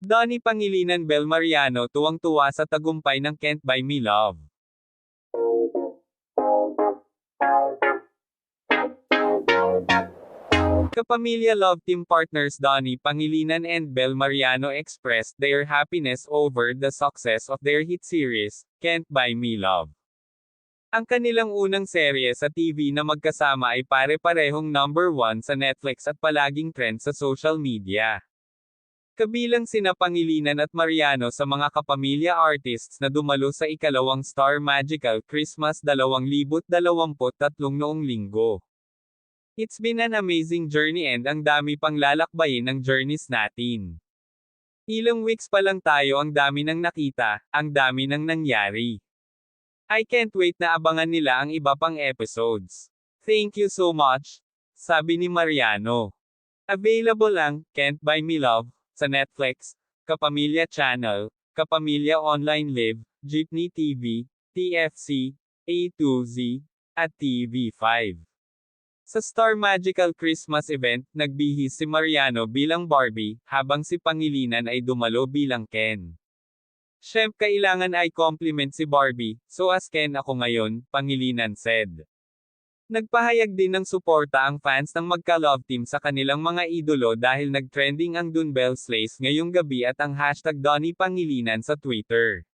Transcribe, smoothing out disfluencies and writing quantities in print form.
Donnie Pangilinan Bel Mariano tuwang-tuwa sa tagumpay ng Can't Buy Me Love. Kapamilya love team partners Donnie Pangilinan and Bel Mariano expressed their happiness over the success of their hit series, Can't Buy Me Love. Ang kanilang unang serye sa TV na magkasama ay pare-parehong number 1 sa Netflix at palaging trend sa social media. Kabilang sina Pangilinan at Mariano sa mga kapamilya artists na dumalo sa ikalawang Star Magical Christmas 2023 noong Linggo. It's been an amazing journey and ang dami pang lalakbayin ng journeys natin. Ilang weeks pa lang tayo ang dami nang nakita, ang dami nang nangyari. I can't wait na abangan nila ang iba pang episodes. Thank you so much, sabi ni Mariano. Available ang Can't Buy Me Love sa Netflix, Kapamilya Channel, Kapamilya Online Live, Jeepney TV, TFC, A2Z, at TV5. Sa Star Magical Christmas event, nagbihis si Mariano bilang Barbie, habang si Pangilinan ay dumalo bilang Ken. Syempre kailangan ay compliment si Barbie, so as Ken ako ngayon, Pangilinan said. Nagpahayag din ng suporta ang fans ng magka-love team sa kanilang mga idolo dahil nag-trending ang Dunbel Slays ngayong gabi at ang hashtag Donnie Pangilinan sa Twitter.